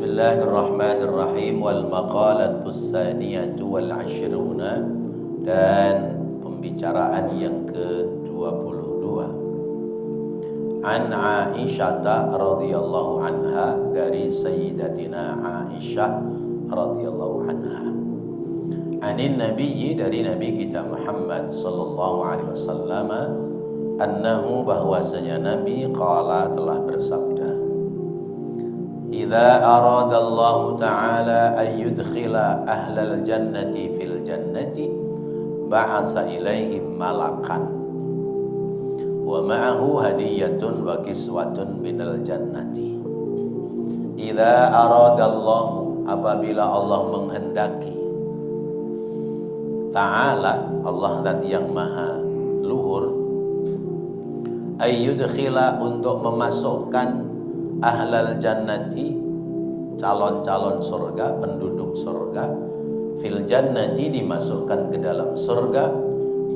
Bismillahirrahmanirrahim. Wal maqalatus tsaniyatu wal 'ashruna, dan pembicaraan yang ke-22. An Aisyah radhiyallahu anha, dari Sayyidatina Aisyah radhiyallahu anha. Anin Nabi, dari Nabi kita Muhammad sallallahu alaihi wasallam, annahu, bahwasanya Nabi qala, telah bersabda, idza aradallahu ta'ala an yudkhila ahlal jannati fil jannati ba'asa ilaihim malakan wa ma'ahu hadiyatun wa kiswatun minal jannati. Idza aradallahu, apabila Allah menghendaki, ta'ala, Allah zat yang maha luhur, ayyudkhila, untuk memasukkan ahlal jannati, calon-calon surga, penduduk surga, fil jannati, dimasukkan ke dalam surga,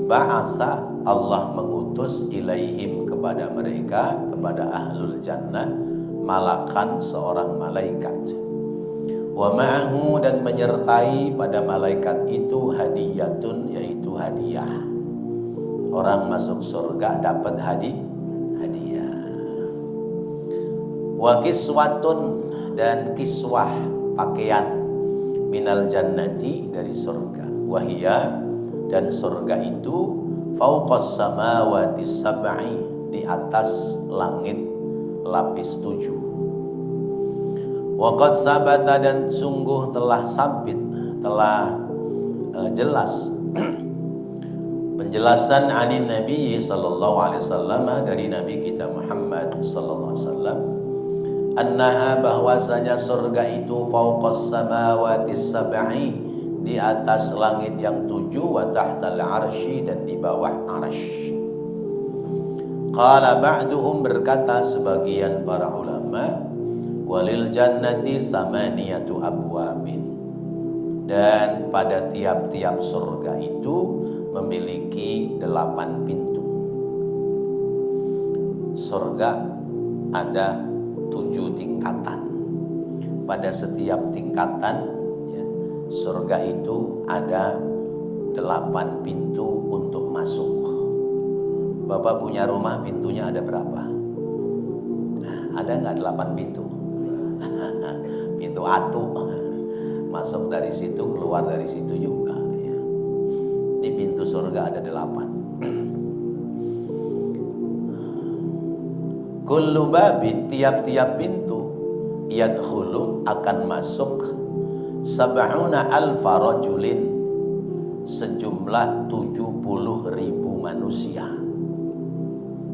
ba'asa, Allah mengutus, ilaihim, kepada mereka, kepada ahlul jannah, malakan, seorang malaikat, wa ma'ahu, dan menyertai pada malaikat itu, hadiyatun, yaitu hadiah. Orang masuk surga dapat hadiah. Wa kiswatun, dan kiswah, pakaian, minal jannati, dari surga. Wahia, dan surga itu, fauqas samawati sab'i, di atas langit lapis 7. Wa qad sabata, dan sungguh telah sabit, telah jelas penjelasan anin Nabi sallallahu alaihi wasallam, dari Nabi kita Muhammad sallallahu alaihi wasallam, annaha, bahwasanya surga itu, fauqas samawati sab'i, di atas langit yang 7, wa tahtal arsy, dan di bawah arsy. Qala ba'duhum, berkata sebagian para ulama, walil jannati samaniyatu abwabin, dan pada tiap-tiap surga itu memiliki 8 pintu. Surga ada 7 tingkatan. Pada setiap tingkatan, ya, surga itu ada 8 pintu untuk masuk. Bapak punya rumah, pintunya ada berapa? Nah, ada nggak 8 pintu? Pintu atu, masuk dari situ, keluar dari situ juga, ya. Di pintu surga ada 8. Kullu babin, tiap-tiap pintu, yadkhulu, akan masuk, sab'una alfa rajulin, sejumlah 70.000 manusia.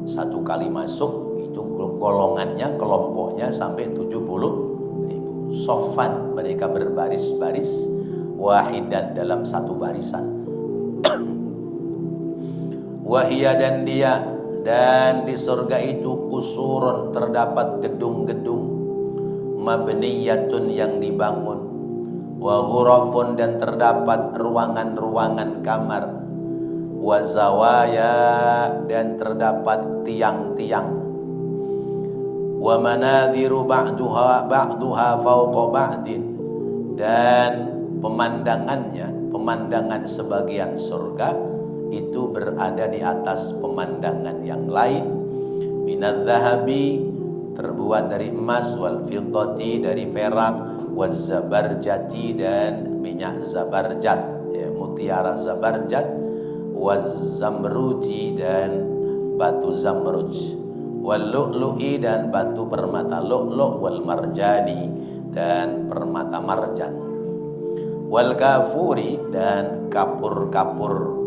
Satu kali masuk, itu golongannya, kelompoknya sampai 70.000. Sofan, mereka berbaris-baris, wahidan, dalam satu barisan. Wahia, dan dia, dan di surga itu, kusurun, terdapat gedung-gedung, mabniyatun, yang dibangun, wa ghurafun, dan terdapat ruangan-ruangan kamar, wa zawaya, dan terdapat tiang-tiang, wa manadhiru ba'duha fawqa ba'din, dan pemandangan sebagian surga itu berada di atas pemandangan yang lain. Minadz zahabi, terbuat dari emas, wal fiddati, dari perak, waz zabarjati, dan minyak zabarjat, ya, mutiara zabarjat, waz zamrudi, dan batu zamruj, wal lu'lu'i, dan batu permata lu'lu', wal marjani, dan permata marjan, wal kafuri, dan kapur-kapur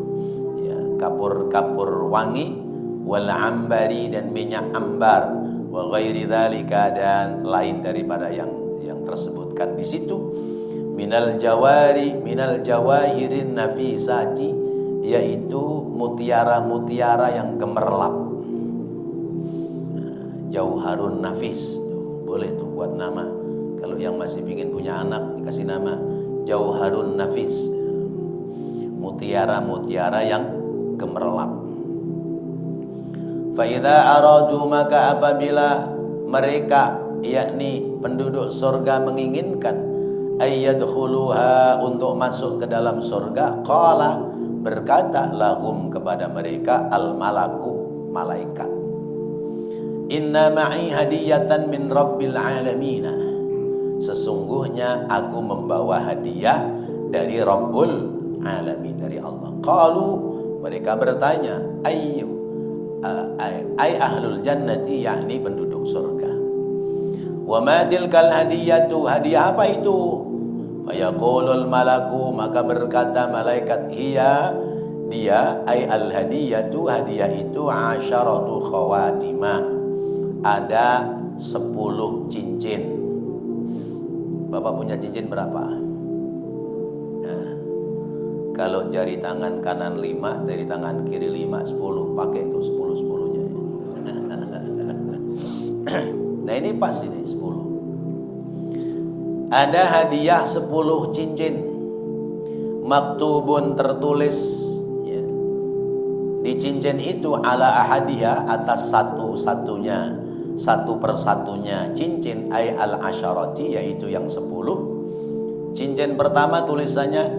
wangi, wal ambari, dan minyak ambar, wa ghairi dzalika, dan lain daripada yang tersebutkan di situ, minal jawahirin nafisati, yaitu mutiara-mutiara yang gemerlap. Jauharun nafis, boleh tuh buat nama. Kalau yang masih ingin punya anak, dikasih nama Jauharun nafis, mutiara-mutiara yang gemerlap. Fa idza aradu, maka apabila mereka, yakni penduduk surga menginginkan ayyadkhuluha, untuk masuk ke dalam surga, qala, berkata, lahum, kepada mereka, al malaku, malaikat, inna ma'i hadiyatan min rabbil alamin, sesungguhnya aku membawa hadiah dari Rabbul Alamin, dari Allah. Qalu, mereka bertanya, ay ahlul jannati, yakni penduduk surga. Wa ma tilkal hadiyatu, hadiah apa itu? Fayaqulul malaku, maka berkata malaikat, dia, ay al hadiyatu, hadiah itu, asyaratu khawatima, ada 10 cincin. Bapak punya cincin berapa? Nah, kalau jari tangan kanan 5, dari tangan kiri 5, 10. Pakai itu 10-10-nya. Nah ini pas ini 10. Ada hadiah 10 cincin. Maktubun, tertulis ya, di cincin itu, ala ahadiha, atas satu-satunya, satu persatunya cincin, ay al asyarati, yaitu yang 10. Cincin pertama tulisannya,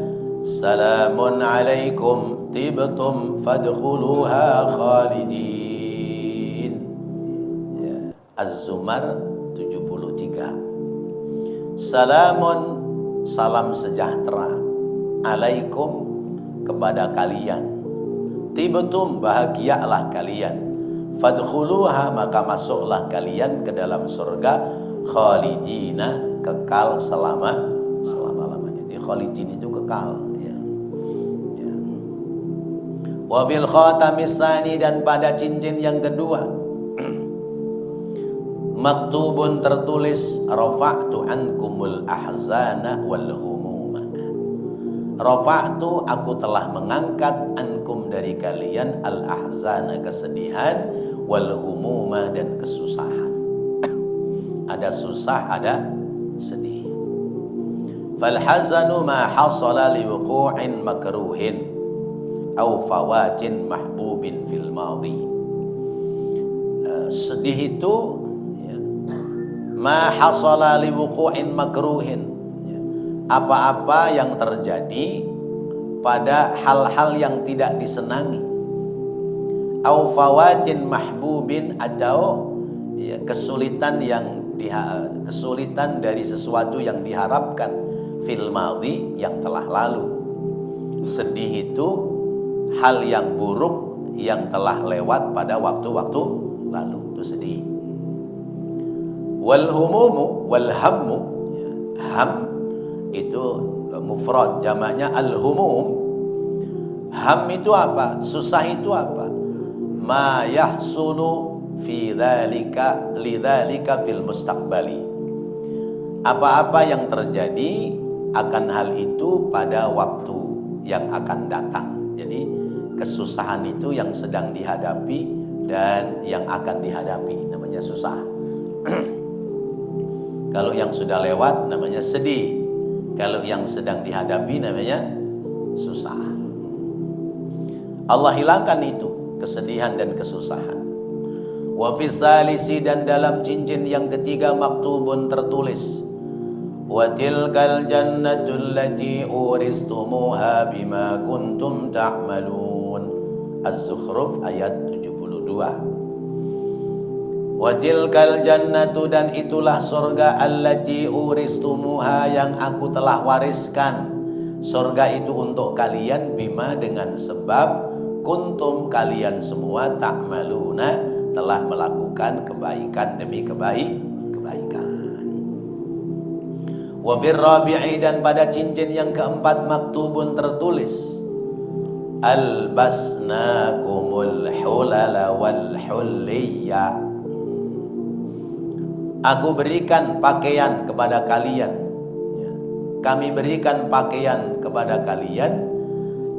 salamun alaikum tibtum fadkhuluha khalidin. Ya, Az-Zumar 73. Salamun, salam sejahtera, alaikum, kepada kalian, tibtum, bahagialah kalian, fadkhuluha, maka masuklah kalian ke dalam surga, khalidina, kekal selama-lamanya. Jadi khalidin itu kekal ya. Ya. Wa fil khatamis tsani, dan pada cincin yang kedua, maktubun, tertulis, rafa'tu ankumul ahzana wal humuma. Rafa'tu, aku telah mengangkat, ankum, dari kalian, al ahzana, kesedihan, wal humuma, dan kesusahan. Ada susah, ada sedih. Fal hazanu ma hasala liwuqu'in makruhin aw fawatin mahbubin fil madhi. Sedih itu ya, ma hasala liwuqu'in makruhin, ya, apa-apa yang terjadi pada hal-hal yang tidak disenangi, au fawatin mahbubin, atau ya, kesulitan dari sesuatu yang diharapkan, fil madhi, yang telah lalu. Sedih itu hal yang buruk yang telah lewat pada waktu-waktu lalu, itu sedih. Wal humumu, wal hammu, ya, ham itu mufrad, jamaknya al humum. Ham itu apa? Susah itu apa? Ma yahsulu fi dzalika lidzalika fil mustaqbali. Apa-apa yang terjadi akan hal itu pada waktu yang akan datang. Jadi kesusahan itu yang sedang dihadapi dan yang akan dihadapi, namanya susah. Kalau yang sudah lewat namanya sedih. Kalau yang sedang dihadapi namanya susah. Allah hilangkan itu, kesedihan dan kesusahan. Wa fis salisi, dan dalam cincin yang ketiga, maktubun, tertulis, wa tilkal jannatul lati uristumuha bima kuntum ta'malun. Az-Zukhruf ayat 72. Wa tilkal jannatu, dan itulah surga, allati uristumuha, yang aku telah wariskan. Surga itu untuk kalian, bima, dengan sebab, kuntum, kalian semua, ta'maluna, telah melakukan kebaikan demi kebaikan. Wa fir rabi'i, dan pada cincin yang keempat, maktubun, tertulis, albasnakumul hulala wal hulliya. Aku berikan pakaian kepada kalian, ya, kami berikan pakaian kepada kalian,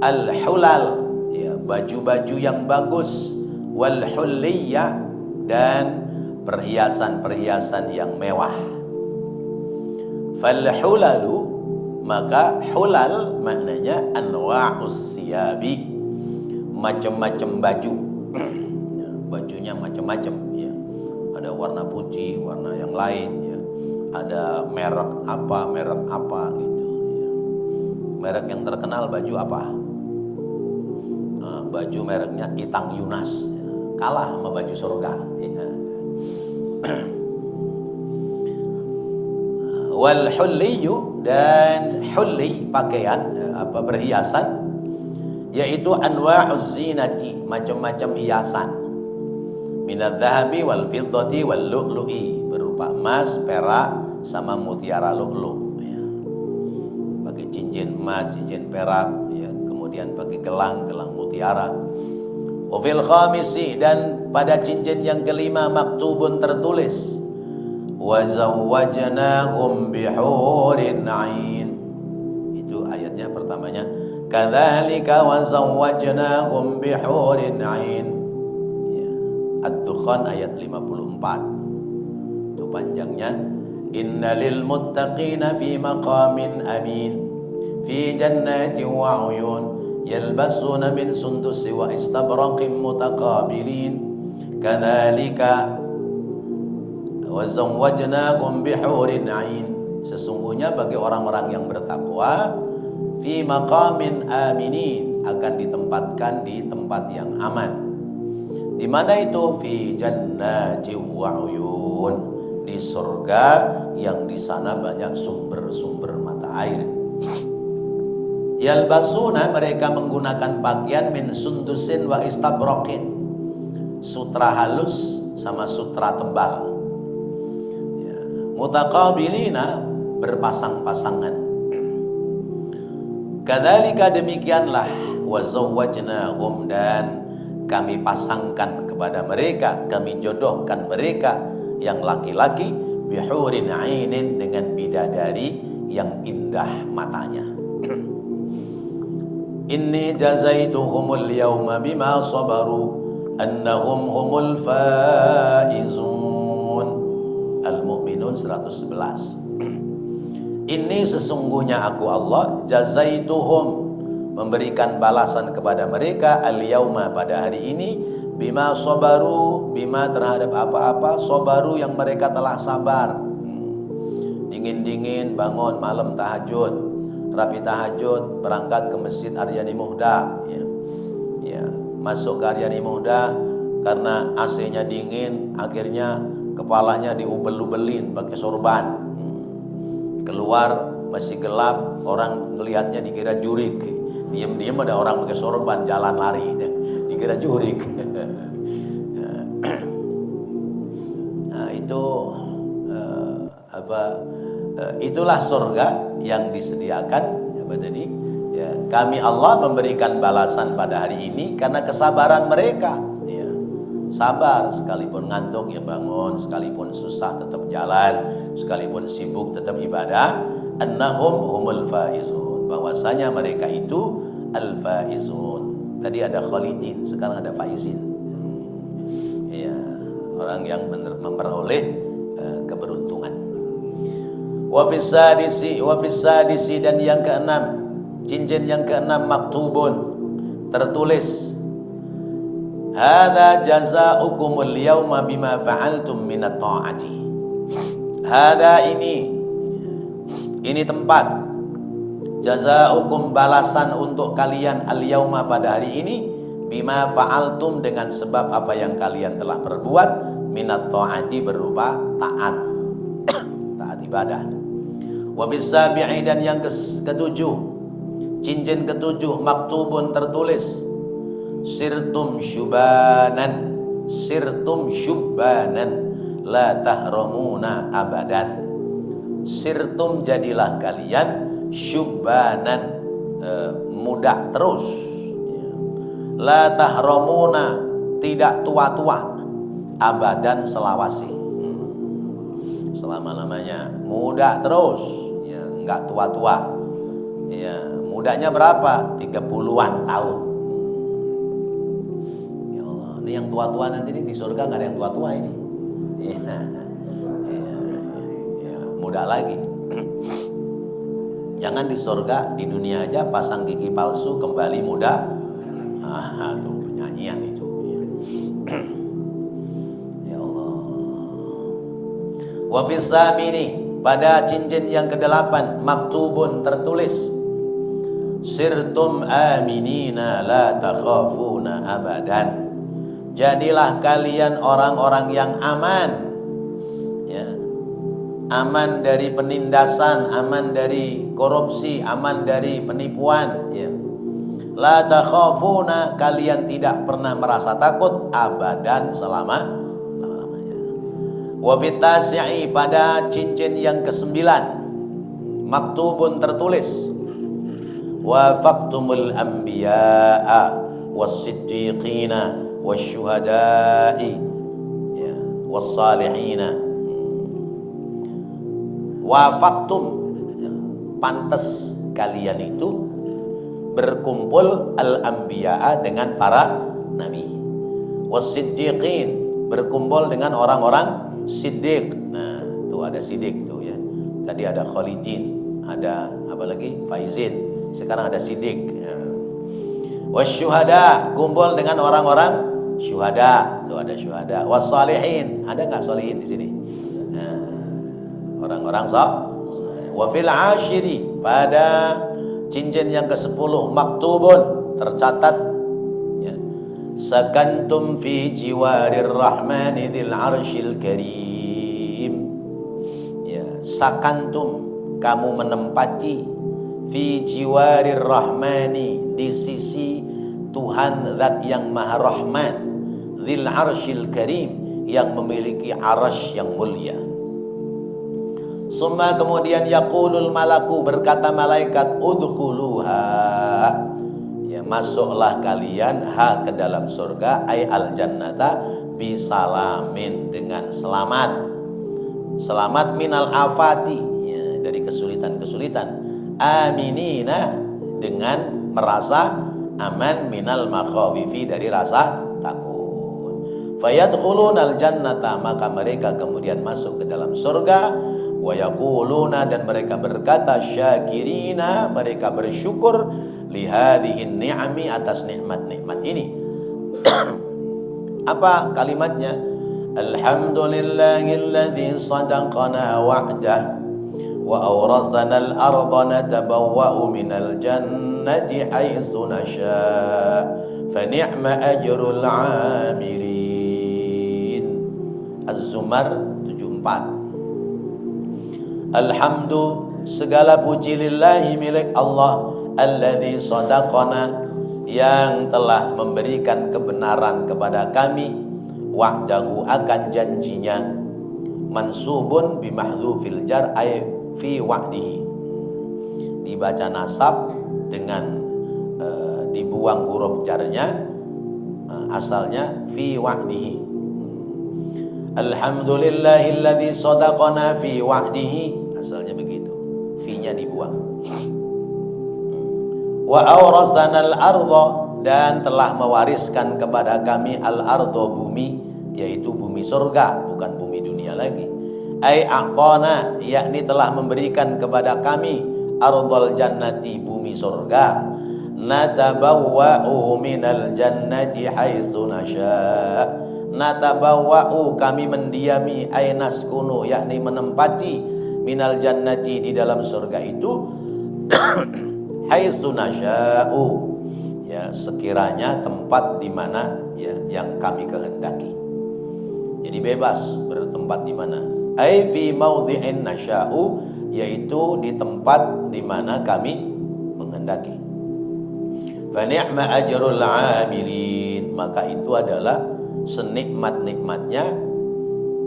al-hulal, ya, baju-baju yang bagus, wal hulliya, dan perhiasan-perhiasan yang mewah. Fal hulalu, maka hulal maknanya anwa'us siyabi, macam-macam baju. Bajunya macam-macam ya. Ada warna putih, warna yang lain ya. ada merek apa gitu ya. Merek yang terkenal baju apa? Baju mereknya Itang Yunas ya. Kalah sama baju surga ya. Wal hulliyu, dan hulli pakaian perhiasan, yaitu anwa'uz zinati, macam-macam hiasan, minadz dzahabi wal fiddati wal lu'lu'i, berupa emas, perak sama mutiara lu'lu ya. Pakai cincin emas, cincin perak ya, kemudian pakai gelang mutiara. Wa fil khamisi, dan pada cincin yang kelima maktubun, tertulis wa zawwajnahum bihurin 'ain. Itu ayatnya pertamanya, kadzalika wa zawwajnahum bihurin 'ain ya. Ad-Dukhan ayat 54. Itu panjangnya, innalil muttaqina fi maqamin amin fi jannatin wa 'uyun yalbasuna min sundusi wa istabraqin mutaqabilin kadzalika wa zawwajnahum bihurin 'ain. Sesungguhnya bagi orang-orang yang bertakwa, fi maqamin aminin, akan ditempatkan di tempat yang aman. Di mana itu? Fi jannati wa 'uyun, di surga yang di sana banyak sumber-sumber mata air. Yalbasuna, mereka menggunakan pakaian min sundusin wa istabraqin, sutra halus sama sutra tebal. Mutaqabilina, berpasang-pasangan. Kadzalika, demikianlah, wa zawwajnahum, dan kami pasangkan kepada mereka, kami jodohkan mereka yang laki-laki, bihurin 'ainin, dengan bidadari yang indah matanya. Inni jazaituhumul yawma bima sabaru annahum humul faizun. Al-Mu'minun 111. Ini sesungguhnya aku Allah, jazaituhum, memberikan balasan kepada mereka, al-yauma, pada hari ini, bima sabaru, bima terhadap apa-apa, sabaru yang mereka telah sabar. Dingin-dingin bangun malam tahajud, rapi tahajud, berangkat ke Masjid Aryani Muhda ya. Ya, masuk ke Aryani Muhda karena AC-nya dingin, akhirnya kepalanya diubel-ubelin pakai sorban. Keluar masih gelap, orang melihatnya dikira jurik. Diam-diam ada orang pakai sorban jalan lari, dikira jurik. Nah, itu itulah surga yang disediakan apa tadi? Ya, kami Allah memberikan balasan pada hari ini karena kesabaran mereka. Sabar, sekalipun ngantuk ya bangun, sekalipun susah tetap jalan, sekalipun sibuk tetap ibadah. Annahum humul faizun, bahwasanya mereka itu al faizun. Tadi ada khalidin, sekarang ada faizin. Ya, orang yang memperoleh keberuntungan. Wa fis sadisi, dan yang keenam, cincin yang keenam maktubun, tertulis, hadza jazaa'ukumul yawma bima fa'altum minat ta'ati. Hadza, ini tempat, jazaa'ukum, balasan untuk kalian, al yauma, pada hari ini, bima fa'altum, dengan sebab apa yang kalian telah perbuat, minat ta'ati, berupa taat taat ibadah. Wa bis sabi'i, dan yang ketujuh, cincin ketujuh, maktubun, tertulis, sirtum syubanan la tahramuna abadan. Sirtum, jadilah kalian, syubanan, muda terus, la tahramuna, tidak tua-tua, abadan, selawasi, selama-lamanya muda terus ya, enggak tua-tua ya. Mudanya berapa? 30-an tahun. Ini yang tua-tua nanti di surga nggak ada yang tua-tua ini. Ya, muda lagi. Jangan di surga, di dunia aja pasang gigi palsu kembali muda. Tuh penyanyian itu. Ya Allah. Wa fis samini, pada cincin yang ke-8 maktubun tertulis sirtum aminina la takhafuna abadan. Jadilah kalian orang-orang yang aman, ya. Aman dari penindasan, aman dari korupsi, aman dari penipuan, ya. La takhafuna, kalian tidak pernah merasa takut abadan selama-lamanya. Wa fitasi'i, pada cincin yang ke-9 maktubun tertulis wafaqtumul anbiya'a was-siddiqina wasyuhada'i, ya, was-salihina. Wafaqtum, ya, pantas kalian itu berkumpul al-anbiya'a dengan para nabi, was-siddiqin, berkumpul dengan orang-orang siddiq. Nah, tuh ada siddiq tuh, ya. Tadi ada khalidin, ada apa lagi? Faizin. Sekarang ada siddiq, ya. Wasyuhada, kumpul dengan orang-orang syuhada. Tuh ada syuhada. Wassalihin, ada enggak salihin di sini? Nah, orang-orang saleh. Wa fil ashiri, pada cincin yang ke-10 maktubun tercatat, ya, sakantum fi jiwarir rahmani dzil arsyil karim. Ya, sakantum, kamu menempati fi jiwarir rahmani, di sisi Tuhan zat yang maha rahman, dzil arsyil karim, yang memiliki arasy yang mulia. Summa, kemudian yaqulul malaku, berkata malaikat, udkhuluha, ya, masuklah kalian ha, ke dalam surga, ay al jannata, bisalamin, dengan selamat. Selamat minal afati, ya, dari kesulitan-kesulitan. Aminina, dengan merasa aman, minal makhawifi, dari rasa takut. Fayadkhulunal jannata, maka mereka kemudian masuk ke dalam surga. Wa yaquluna, dan mereka berkata, syakirina, mereka bersyukur, lihadhihin ni'ami, atas nikmat-nikmat ini. Apa kalimatnya? Alhamdulillahilladzi sadaqana wa'dah wa awrasana al-ardha natabawwa'u minal jannati haitsu nasha' fa ni'ma ajrul 'amilin. Az-Zumar 74. Alhamdu, segala puji lillahi, milik Allah, alladzi sadaqana, yang telah memberikan kebenaran kepada kami, wa'dahu, akan janjinya, mansubun bimahdhufil jar ay fi wa'dihi, dibaca nasab dengan dibuang huruf jarnya, asalnya fi wa'dihi. Alhamdulillahilladzi sadaqana fi wa'dihi, asalnya begitu, fi-nya dibuang. Wa awrasana al-ardha, dan telah mewariskan kepada kami al-ardha, bumi, yaitu bumi surga, bukan bumi dunia lagi. Ai aqana, yakni telah memberikan kepada kami ardhal jannati, bumi surga. Natabawwa'u minal jannati haitsu nasya'. Natabawwa'u, kami mendiami, ay naskunu, yakni menempati, minal jannati, di dalam surga itu, haitsu nasya'u, ya, sekiranya tempat di mana, ya, yang kami kehendaki. Jadi bebas bertempat di mana. Ai fi maudhi'in nasya'u, yaitu di tempat di mana kami menghendaki. Fa ni'ma ajrul 'amilin, maka itu adalah senikmat-nikmatnya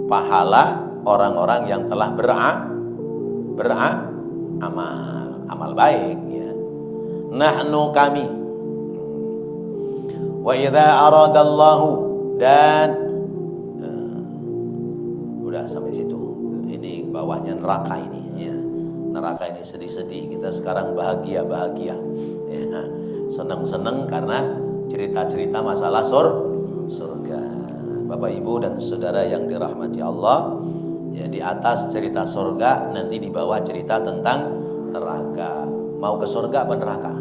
pahala orang-orang yang telah amal baik, ya. Nahnu, kami, wa idza aradallahu, dan udah sampai situ. Ini bawahnya neraka ini, ya. Neraka ini sedih-sedih, kita sekarang bahagia-bahagia, ya. Senang-senang karena cerita-cerita masalah surga. Bapak Ibu dan saudara yang dirahmati Allah, ya, di atas cerita surga, nanti di bawah cerita tentang neraka. Mau ke surga apa neraka?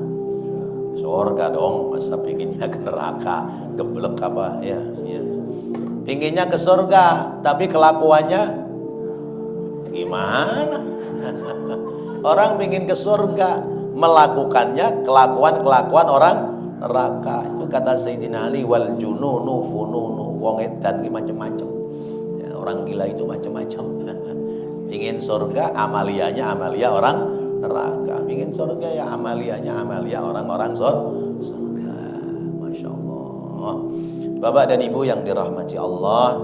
Surga dong, masa pinginnya ke neraka, geblek apa, ya, ya. Pinginnya ke surga, tapi kelakuannya, Gimana? Orang ingin ke surga, melakukannya kelakuan-kelakuan orang neraka. Itu kata Sayyidina Ali, wal jununu fununu, wong edan macam-macam. Ya, orang gila itu macam-macam. Ingin surga, amalianya amalia orang neraka. Ingin surga ya amalianya amalia orang-orang surga. Masya Allah. Bapak dan Ibu yang dirahmati Allah,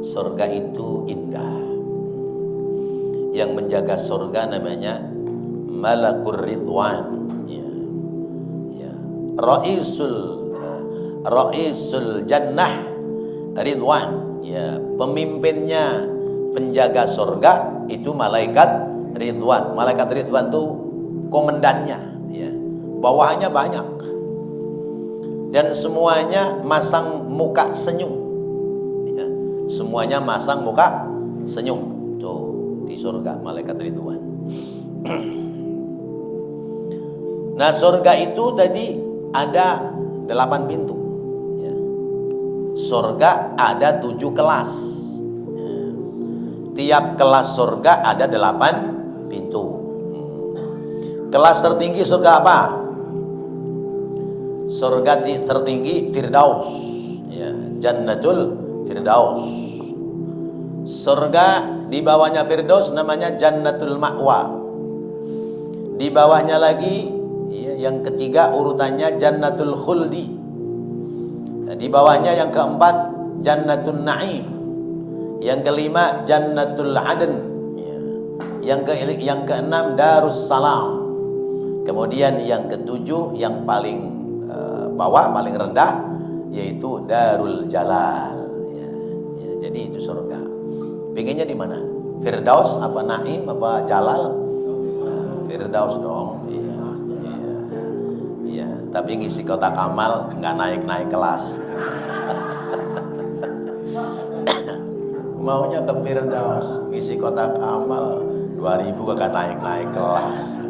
surga itu indah. Yang menjaga surga namanya Malakur Ridwan. Ya. Ya. Ra'isul Jannah Ridwan. Ya, pemimpinnya penjaga surga itu malaikat Ridwan. Malaikat Ridwan itu komandannya, ya. Bawahannya banyak. Dan semuanya masang muka senyum. Ya. Semuanya masang muka senyum. Tuh, di surga malaikat Ridwan. Nah, surga itu tadi ada 8 pintu. Ya. Surga ada 7 kelas. Tiap kelas surga ada 8 pintu. Kelas tertinggi surga apa? Surga tertinggi Firdaus, ya, Jannatul Firdaus. Surga di bawahnya Firdaus namanya Jannatul Ma'wa. Di bawahnya lagi, ya, yang ketiga urutannya Jannatul Khuldi. Di bawahnya yang keempat Jannatul Na'im. Yang kelima Jannatul Aden, ya. Yang keenam Darus Salam. Kemudian yang ketujuh yang paling bawah, paling rendah, yaitu Darul Jalal, ya. Ya, jadi itu surga. Pinginnya di mana? Firdaus apa Naim apa Jalal? Firdaus dong. Iya, iya, iya. Tapi ngisi kotak amal nggak naik kelas. Maunya ke Firdaus, ngisi kotak amal 2000 kagak naik kelas.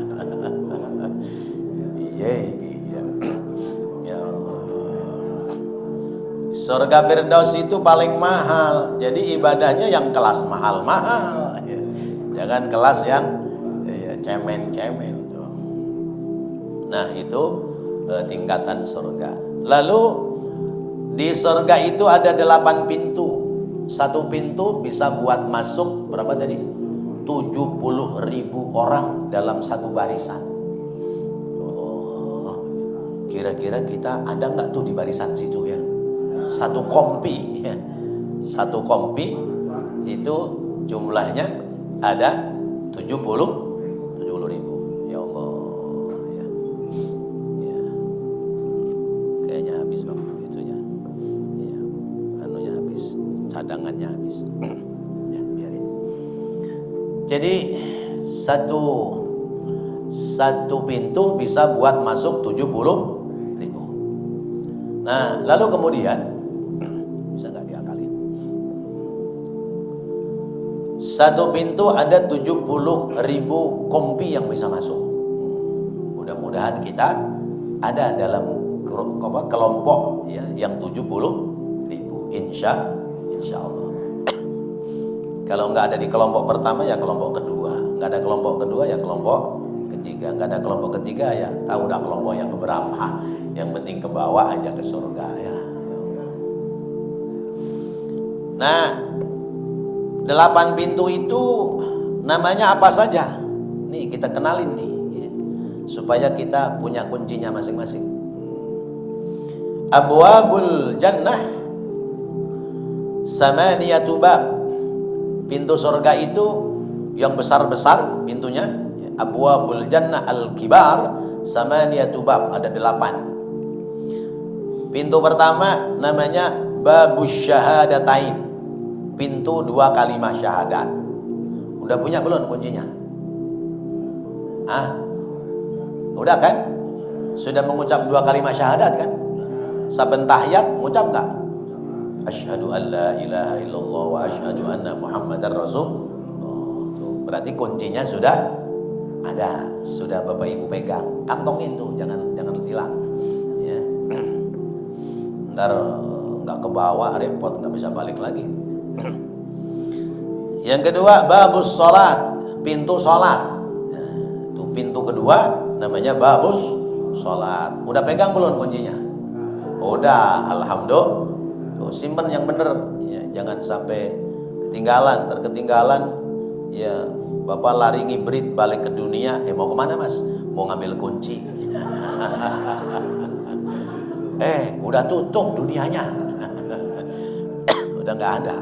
Iya, iya. Ya Allah. Surga Firdaus itu paling mahal. Jadi ibadahnya yang kelas mahal-mahal. Ya. Jangan kelas yang ya, cemen-cemen tuh. Nah, itu tingkatan surga. Lalu di surga itu ada 8 pintu. Satu pintu bisa buat masuk berapa tadi? 70.000 orang dalam satu barisan. Oh, kira-kira kita ada nggak tuh di barisan situ ya? Satu kompi, ya. Satu kompi itu jumlahnya ada 70.000. Ya Allah, ya. Ya. Kayaknya habis bang, itunya. Ya. Anunya habis. Cadangannya habis. Ya, biarin. Jadi satu pintu bisa buat masuk 70.000. Nah, lalu kemudian bisa nggak diakalin? Satu pintu ada 70.000 kompi yang bisa masuk. Mudah-mudahan kita ada dalam kelompok ya, yang 70.000. Insya Allah. Kalau nggak ada di kelompok pertama ya kelompok kedua, nggak ada kelompok kedua ya kelompok ketiga, nggak ada kelompok ketiga ya tahu udah kelompok yang keberapa. Yang penting ke bawah aja ke surga ya. Nah, 8 pintu itu namanya apa saja? Nih kita kenalin nih, ya, supaya kita punya kuncinya masing-masing. Abwabul Jannah Samaniyatu bab. Pintu surga itu yang besar-besar pintunya, Abwabul Jannah al-kibar Samaniyatu bab, ada 8. Pintu pertama namanya Babus Syahadatain. Pintu 2 kalimat syahadat. Udah punya belum kuncinya? Udah kan? Sudah mengucap 2 kalimat syahadat kan? Saben tahiyat mengucap enggak? Asyhadu an la ilaha illallah wa asyhadu anna Muhammadar Rasulullah. Berarti kuncinya sudah ada, sudah Bapak Ibu pegang. Kantongin tuh, jangan hilang. Ya. Ntar nggak ke bawah repot, nggak bisa balik lagi. Yang kedua, babus sholat, pintu sholat. Nah, itu pintu kedua namanya babus sholat. Udah pegang belum kuncinya? Udah, alhamdulillah. Tuh, simpen yang bener, ya, jangan sampai terketinggalan. Ya, bapak lari ngibrit balik ke dunia. Mau kemana mas? Mau ngambil kunci. Udah tutup dunianya. Udah nggak ada.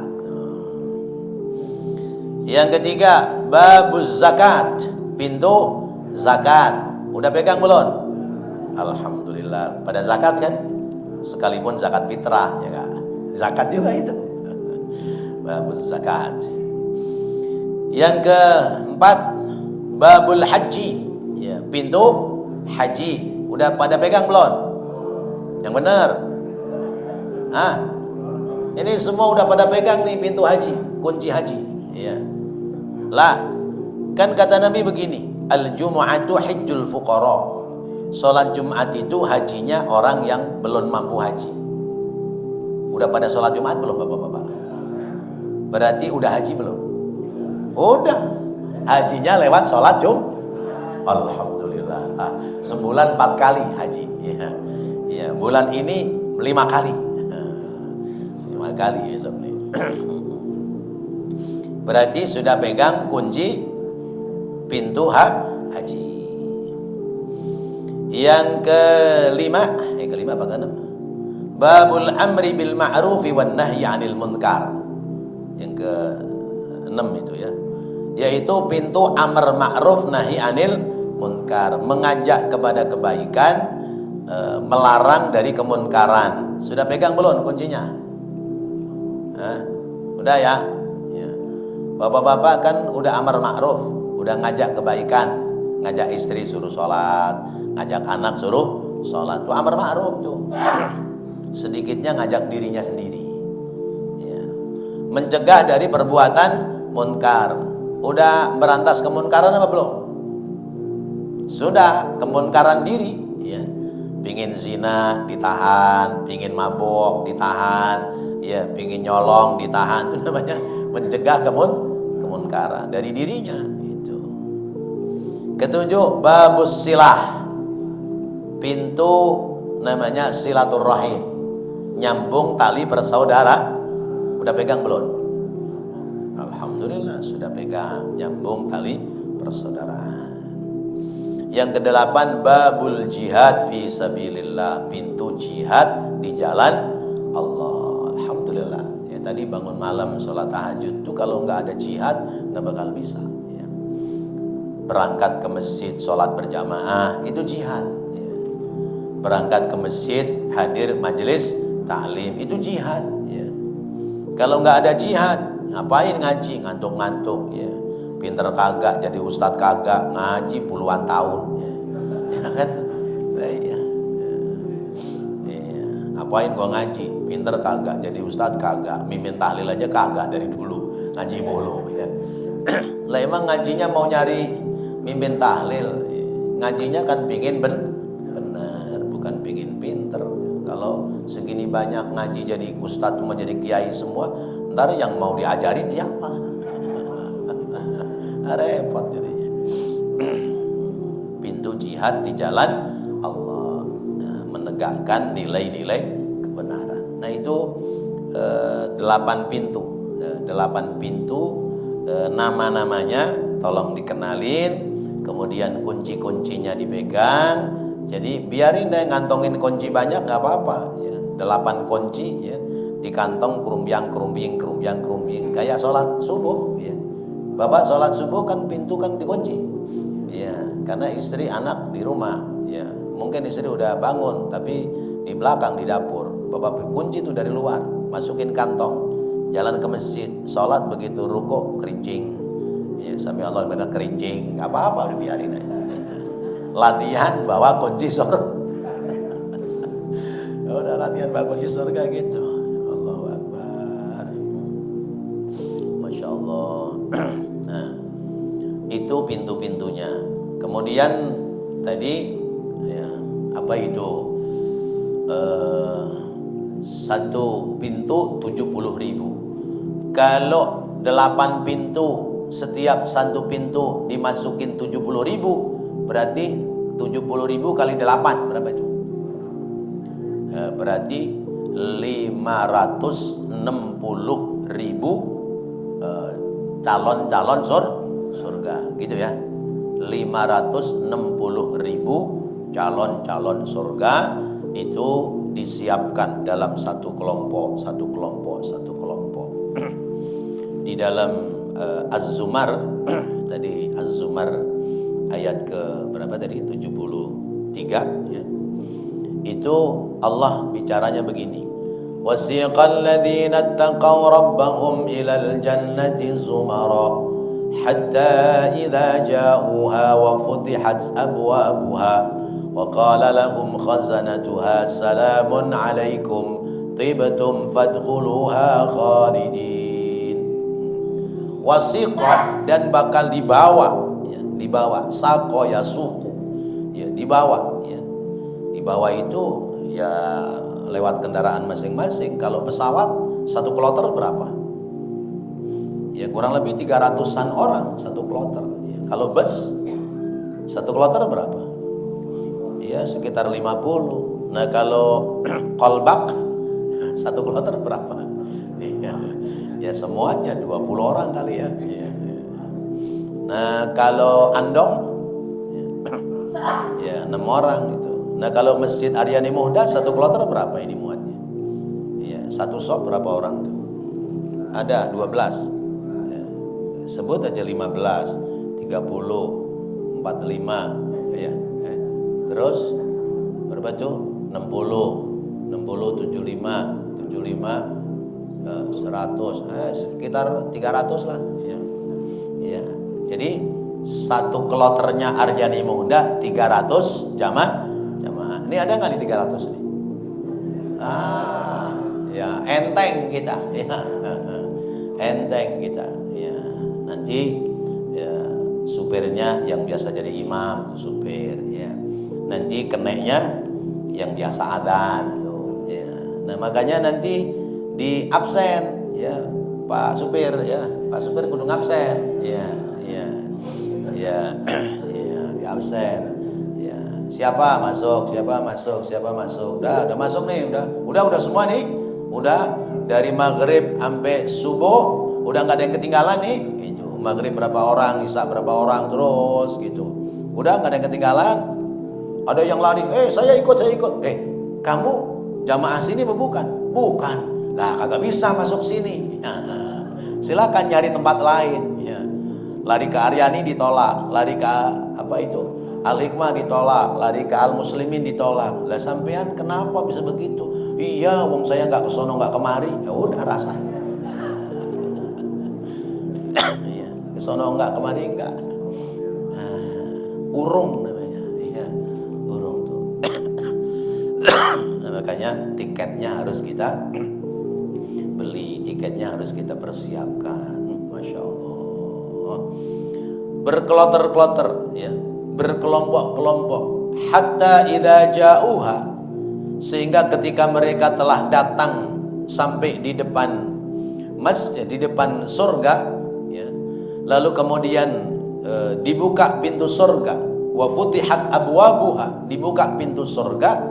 Yang ketiga, babuz zakat, pintu zakat. Udah pegang belum? Alhamdulillah. Pada zakat kan? Sekalipun zakat fitrah, ya kan? Zakat juga itu. Babuz zakat. Yang keempat, babul haji, ya, pintu haji. Udah pada pegang belum? Yang benar. Ini semua udah pada pegang nih pintu haji, kunci haji. Ya. Lah, kan kata Nabi begini, al-jumu'atu hajjul fuqara. Salat Jumat itu hajinya orang yang belum mampu haji. Udah pada salat Jumat belum Bapak-bapak? Berarti udah haji belum? Udah. Hajinya lewat salat Jumat. Alhamdulillah. Sebulan 4 kali haji. Ya. Ya, bulan ini 5 kali. 5 kali besok nih. Berarti sudah pegang kunci pintu haji. Yang kelima apa keenam? Babul amri bil ma'rufi wan nahyi 'anil munkar. Yang ke-6 itu ya. Yaitu pintu amar ma'ruf nahi 'anil munkar, mengajak kepada kebaikan, melarang dari kemunkaran. Sudah pegang belum kuncinya? Udah ya? Bapak-bapak kan udah amar ma'ruf, udah ngajak kebaikan, ngajak istri suruh sholat, ngajak anak suruh sholat, tuh amar ma'ruf tuh. Sedikitnya ngajak dirinya sendiri, ya. Mencegah dari perbuatan munkar. Udah berantas kemunkaran apa belum? Sudah, kemunkaran diri, ya. Pingin zina ditahan, pingin mabuk ditahan, ya, pingin nyolong ditahan, itu namanya mencegah kemunkaran dari dirinya itu. Ketujuh, babus silah, pintu namanya silaturrahim, nyambung tali bersaudara. Udah pegang belum? Alhamdulillah sudah pegang, nyambung tali persaudaraan. Yang kedelapan, babul jihad fi sabilillah, pintu jihad di jalan Allah. Alhamdulillah. Tadi bangun malam sholat tahajud tuh kalau nggak ada jihad nggak bakal bisa, ya. Berangkat ke masjid sholat berjamaah itu jihad, ya. Berangkat ke masjid hadir majelis ta'lim itu jihad, ya. Kalau nggak ada jihad ngapain ngaji, ngantuk-ngantuk, ya. Pinter kagak jadi ustadz kagak, ngaji puluhan tahun, ya, ya kan? Ya. Ngapain gua ngaji, pinter kagak, jadi ustadz kagak, mimin tahlil aja kagak dari dulu, ngaji mulu, ya. Lah emang ngajinya mau nyari mimin tahlil, ngajinya kan pingin bener, bukan pingin pinter. Kalau segini banyak ngaji jadi ustadz cuma jadi kiai semua, ntar yang mau diajarin siapa? Repot jadinya. Pintu jihad di jalan Allah, menegakkan nilai-nilai kebenaran. Nah itu 8 pintu, 8 pintu, nama-namanya tolong dikenalin, kemudian kunci-kuncinya dipegang. Jadi biarin deh ngantongin kunci banyak nggak apa-apa, ya. 8 kunci, ya, di kantong kerumbiang kayak sholat subuh, ya. Bapak sholat subuh kan pintu kan dikunci, ya, karena istri anak di rumah, ya. Mungkin istri udah bangun tapi di belakang di dapur, bapak kunci itu dari luar, masukin kantong, jalan ke masjid, sholat begitu ruku kerincing, ya, sampai Allah bilang kerincing, nggak apa-apa, udah biarin aja. Latihan bawa kunci surga. Udah latihan bawa kunci surga gitu. Allahu Akbar. Masya Allah. Nah, itu pintu-pintunya. Kemudian tadi, ya, apa itu? Satu pintu 70.000. Kalau 8 pintu, setiap satu pintu dimasukin 70.000, berarti 70.000 kali 8 berapa itu? Berarti 560.000 calon-calon surga, gitu ya. 560.000 calon-calon surga itu disiapkan dalam satu kelompok. Di dalam Az-Zumar tadi, Az-Zumar ayat ke berapa tadi? 73 ya. Itu Allah bicaranya begini. Wasiqal ladzina taqaw rabbahum ilal jannati zumara hatta idza ja'uha wa futihat abwabuha wa qala lahum khazanatuha salamun alaikum tibtum fadkhuluha khalidin. Wasiqah, dan bakal dibawa ya, dibawa saqo ya suku ya, dibawa ya. Dibawa itu ya lewat kendaraan masing-masing. Kalau pesawat satu kloter berapa? Ya kurang lebih 300-an orang satu kloter ya. Kalau bus satu kloter berapa? Ya sekitar 50. Nah kalau kolbak satu kloter berapa? Ya semuanya 20 orang kali ya. Nah kalau andong ya 6 orang itu. Nah kalau Masjid Aryani Muhda satu kloter berapa ini muatnya? Ya, satu sop berapa orang tuh? Ada 12 ya, sebut aja 15, 30, 45 ya. Terus berapa tuh? 60, 75, 100, sekitar 300 lah ya. Ya. Jadi satu kloternya Aryani Muhda 300 jamaah. Ini ada nggak di 300 nih? Ya enteng kita, ya. Enteng kita, ya. Nanti ya, supirnya yang biasa jadi imam, supir, ya. Nanti keneknya yang biasa adzan, tuh, ya. Nah makanya nanti di absen, ya, Pak supir, ya, Pak supir kudu ngabsen, ya, ya, ya, ya, di absen. Siapa masuk, siapa masuk, siapa masuk. Udah masuk nih, udah semua nih. Udah dari maghrib sampai subuh, udah nggak ada yang ketinggalan nih. Itu maghrib berapa orang, isya berapa orang, terus gitu. Udah nggak ada yang ketinggalan. Ada yang lari, saya ikut. Kamu jamaah sini bukan? Bukan. Lah kagak bisa masuk sini. Silakan nyari tempat lain. Ya. Lari ke Aryani ditolak, lari ke apa itu? Al-Hikmah ditolak, lari ke Al-Muslimin ditolak. Lah sampean kenapa bisa begitu? Iya, wong saya nggak kesono nggak kemari. Ya udah rasanya. Iya, kesono nggak kemari nggak. Urung namanya. Iya, urung tuh. Nah, makanya tiketnya harus kita beli, tiketnya harus kita persiapkan. Masya Allah. Berkloter-kloter, ya. Berkelompok-kelompok, hatta idza ja'uha, sehingga ketika mereka telah datang sampai di depan masjid, di depan surga ya, lalu kemudian dibuka pintu surga, wa futihat abwabuha, dibuka pintu surga,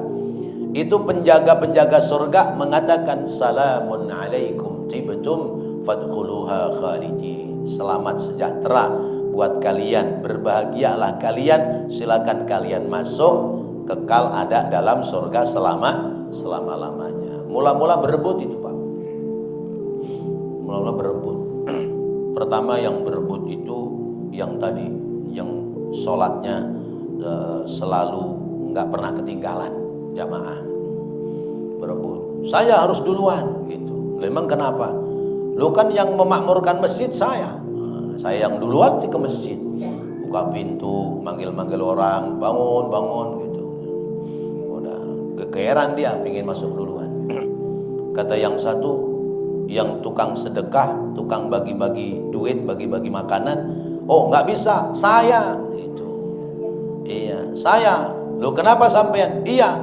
itu penjaga-penjaga surga mengatakan salamun alaikum tibtum fadkhuluha khalidin, selamat sejahtera buat kalian, berbahagialah kalian, silakan kalian masuk, kekal ada dalam surga selama-lamanya. Mula-mula berebut itu Pak. Mula-mula berebut. Pertama yang berebut itu yang tadi, yang sholatnya selalu nggak pernah ketinggalan jamaah. Berebut. Saya harus duluan gitu. Memang kenapa? Lu kan yang memakmurkan masjid saya. Saya yang duluan sih ke masjid, buka pintu, manggil-manggil orang, bangun gitu. Udah gegeran dia, pingin masuk duluan. Kata yang satu, yang tukang sedekah, tukang bagi-bagi duit, bagi-bagi makanan, oh nggak bisa, saya itu. Iya, saya. Lu kenapa sampean? Iya.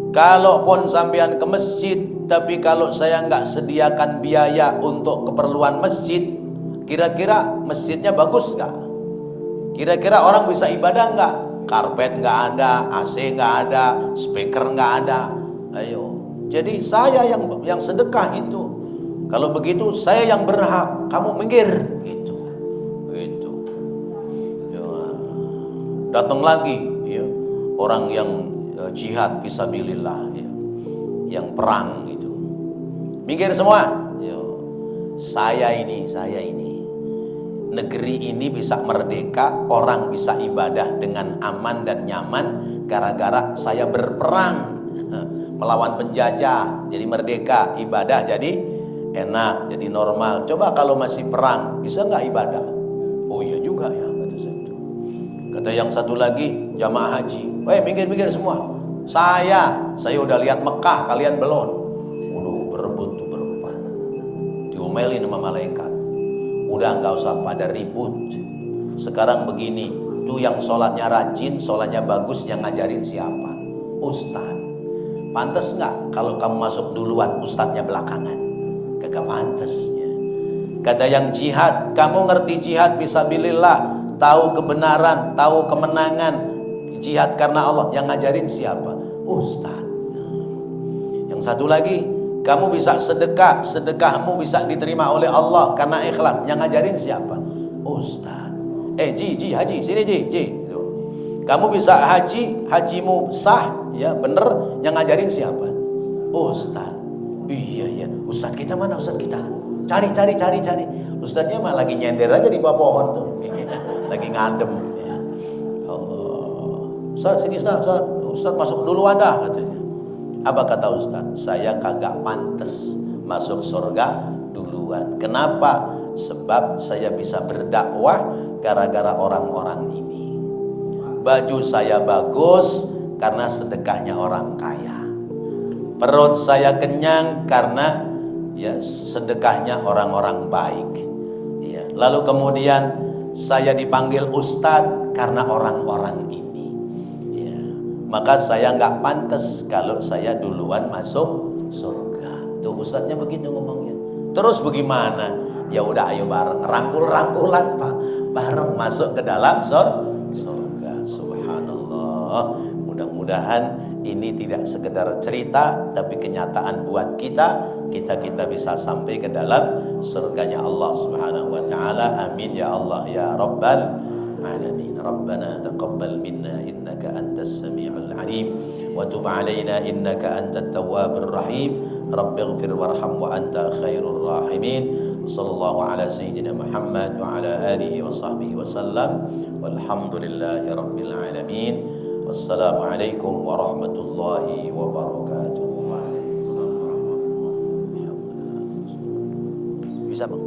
Kalaupun sampean ke masjid, tapi kalau saya nggak sediakan biaya untuk keperluan masjid, Kira-kira masjidnya bagus nggak? Kira-kira orang bisa ibadah nggak? Karpet nggak ada, AC nggak ada, speaker nggak ada. Ayo, jadi saya yang sedekah itu. Kalau begitu saya yang berhak, kamu minggir. Itu. Ya. Datang lagi, ya, orang yang jihad fisabilillah, ya, yang perang itu. Minggir semua. Ya. Saya ini. Negeri ini bisa merdeka, orang bisa ibadah dengan aman dan nyaman gara-gara saya berperang melawan penjajah. Jadi merdeka, ibadah jadi enak, jadi normal. Coba kalau masih perang, bisa nggak ibadah? Oh iya juga ya, kata satu. Kata yang satu lagi, jamaah haji, weh minggir semua. Saya udah lihat Mekah, kalian belum. Berebut tuh berempat, diomelin sama malaikat. Udah nggak usah pada ribut. Sekarang begini, tuh yang sholatnya rajin, sholatnya bagus, yang ngajarin siapa? Ustaz. Pantes nggak kalau kamu masuk duluan, ustadznya belakangan? Kagak pantes ya. Kata yang jihad, kamu ngerti jihad fisabilillah, tahu kebenaran, tahu kemenangan, jihad karena Allah, yang ngajarin siapa? Ustaz. Yang satu lagi, kamu bisa sedekah, sedekahmu bisa diterima oleh Allah karena ikhlas. Yang ngajarin siapa? Ustaz. Ji, haji, sini Ji. Kamu bisa haji, hajimu sah, ya bener. Yang ngajarin siapa? Ustaz. Iya. Ustaz kita mana Ustaz kita? Cari. Ustaznya mah lagi nyender aja di bawah pohon tuh. Lagi ngadem. Ya. Allah. Ustaz sini Ustaz masuk dulu ada katanya. Apa kata Ustaz? Saya kagak pantas masuk surga duluan. Kenapa? Sebab saya bisa berdakwah gara-gara orang-orang ini. Baju saya bagus karena sedekahnya orang kaya. Perut saya kenyang karena ya sedekahnya orang-orang baik. Ya. Lalu kemudian saya dipanggil Ustadz karena orang-orang ini. Maka saya nggak pantas kalau saya duluan masuk surga. Tuh ustadznya begitu ngomongnya. Terus bagaimana? Ya udah ayo bareng, rangkul-rangkulan Pak, bareng masuk ke dalam surga. Subhanallah. Mudah-mudahan ini tidak sekedar cerita, tapi kenyataan buat kita bisa sampai ke dalam surganya Allah Subhanahu wa taala. Amin ya Allah ya Rabbal alamin. Rabbana taqabbal minna innaka antas samiul alim wa tub alaina innaka antat tawwabur rahim. Rabbighfir warham wa anta khairur rahimin. Sallallahu ala sayyidina Muhammad wa ala alihi wa sahbihi wa sallam. Walhamdulillahi rabbil alamin. Wassalamualaikum warahmatullahi wabarakatuh. Bisa Bang?